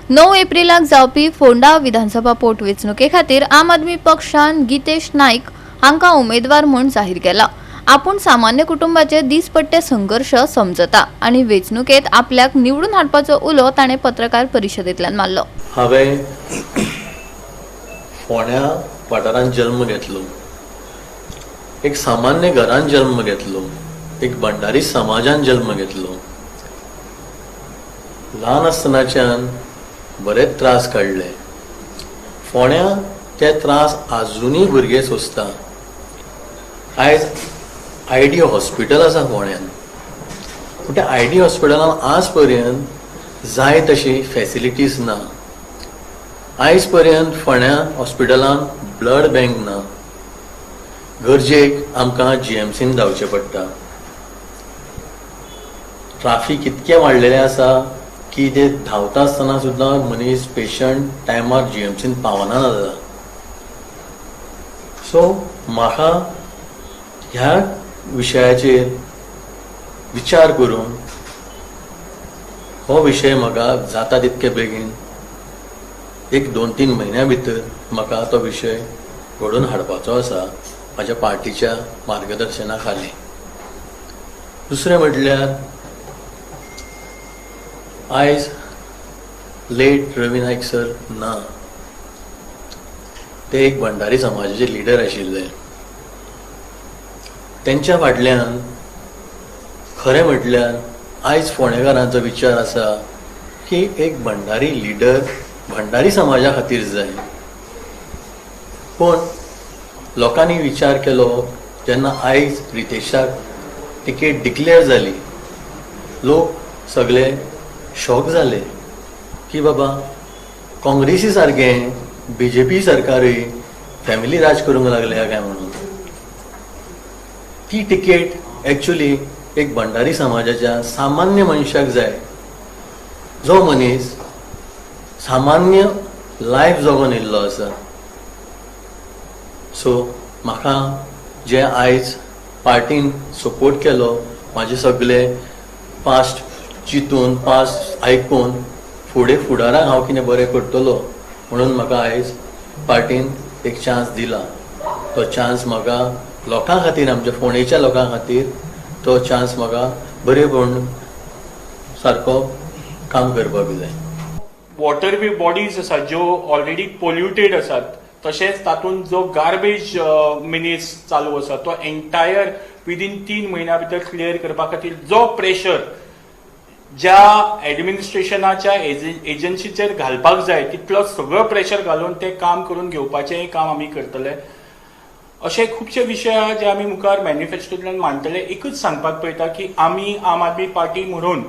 9 एप्रिलाक जावपी फोंडा विधानसभा पोटवेंचणुके खातीर आम आदमी पक्षान गितेश नाईक हांकां उमेदवार म्हूण जाहीर केला। आपूण सामान्य कुटुंबाचे दिसपट्टे संघर्ष समजता आनी वेंचणुकेत आपल्याक निवडून हाडपाचो उलो ताणें पत्रकार परिशदेंतल्यान मारलो। हांवें फोंड्या वाठारांत जल्म घेतलो, एक सामान्य घरान जल्म घेतलो, एक भंडारी समाजान जल्म घेतलो। ल्हान आसतनाच्यान बरेच त्रास काडले। फोंड्या ते त्रास आजुनूय भुरगे सोंसता। आयज आयडी हॉस्पिटल आसा फोंड्यान, पूण त्या आयडी हॉस्पिटलान आज पर्यंत जाय तशी फॅसिलिटीज ना। आयज पर्यंत फोंड्या हॉस्पिटलान ब्लड बँक ना। गरजेक आमकां GMCन धांवचें पडटा। ट्राफीक इतकें वाडलेलें आसा की ते धांवता आसतना सुद्दां मनीस पेशंट टायमार GMCन पावना जाता। सो म्हाका ह्या विशयाचेर विचार करून हो विशय म्हाका जाता तितके बेगीन 1-2-3 म्हयन्या भितर म्हाका तो विशय घडोवन हाडपाचो आसा म्हाज्या पार्टीच्या मार्गदर्शना खाली। दुसरें म्हटल्यार आयज लेट रवी नाईक सर ना। ते एक भंडारी समाजाचे लिडर आशिल्ले। त्यांच्या फाटल्यान खरें म्हटल्यार आयज फोंडेकारांचो विचार आसा की एक भंडारी लिडर भंडारी समाजा खातीर जाय। पूण लोकांनी विचार केलो जेन्ना आयज रितेशाक टिकेट डिक्लेअर जाली, लोक सगळे शॉक जाले की बाबा काँग्रेसी सारकें BJP सरकारूय फॅमिली राज करूंक लागल्या काय म्हणून। ती टिकेट एक्चुअली एक भंडारी समाजाच्या सामान्य मनशाक जाय, जो मनीस सामान्य लायफ जगून येयल्लो आसा। सो म्हाका जे आयज पार्टीन सपोर्ट केलो, म्हाजे सगळे पास्ट चिंतून पास्ट आयकून फुडें फुडाराक हांव कितें बरें करतलो म्हणून म्हाका आयज पार्टीन एक चान्स दिला। तो चान्स म्हाका लोकां खातीर, आमच्या फोंडेच्या लोकां खातीर तो चान्स म्हाका बरेपण सारको काम करपाक जाय। वॉटर बॉडीज आसात ज्यो ऑलरेडी पोल्युटेड आसात, तशेंच तातूंत जो गार्बेज मिनीस चालू आसा तो एंटायर विदीन 3 म्हयन्या भितर क्लियर करपा खातीर जो प्रेशर ज्या एडमिनिस्ट्रेशनाच्या एजन्सीचेर घालपाक जाय तितलो सगळो प्रेशर घालून ते काम करून घेवपाचें काम आमी करतले। अशे खुबशे विशय जे आमी मुखार मॅनिफेस्टोंतल्यान मांडटले। एकूच सांगपाक पळयता की आमी आम आदमी पार्टी म्हणून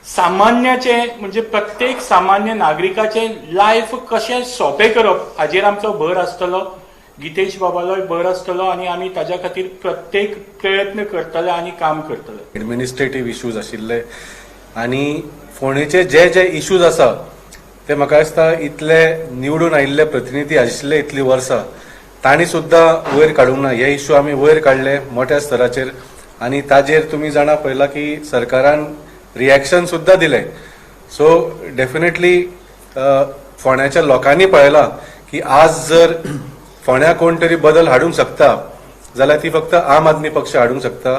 सामान्याचे म्हणजे प्रत्येक सामान्य नागरिकाचे लायफ कशें सोंपें करप हाजेर आमचो भर आसतलो, गितेश बाबालोय भर आसतलो आनी आमी ताज्या खातीर प्रत्येक प्रयत्न करतले आनी काम करतले। एडमिनिस्ट्रेटिव्ह इश्यूज आशिल्ले आनी फोंडेचे जे जे इश्यूज आसा ते म्हाका दिसता इतले निवडून आयिल्ले प्रतिनिधी आशिल्ले इतली वर्सां तांणी सुद्दां वयर काडूंक ना। हे इश्यू आमी वयर काडले मोठ्या स्तराचेर आनी ताजेर तुमी जाणा पळयला की सरकारान रिएक्शन सुद्दां दिलें। सो डेफिनेटली फोंड्याच्या लोकांनी पळयला की आज जर फोंड्या कोण तरी बदल हाडूंक शकता जाल्यार ती फक्त आम आदमी पक्ष हाडूंक शकता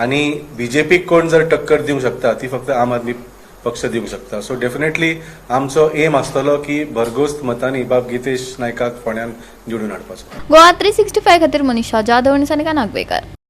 आनी BJPक कोण जर टक्कर दिवंक शकता ती फक्त आम आदमी पक्ष दिवंक शकता। सो डेफिनेटली आमचो एम आसतलो की भरघोस मतांनी बाब गितेश नायकाक फोंड्यान निवडून हाडपाचो। गोवा 365 खातीर मनीषा जाधव आनी सानिका नागवेकर।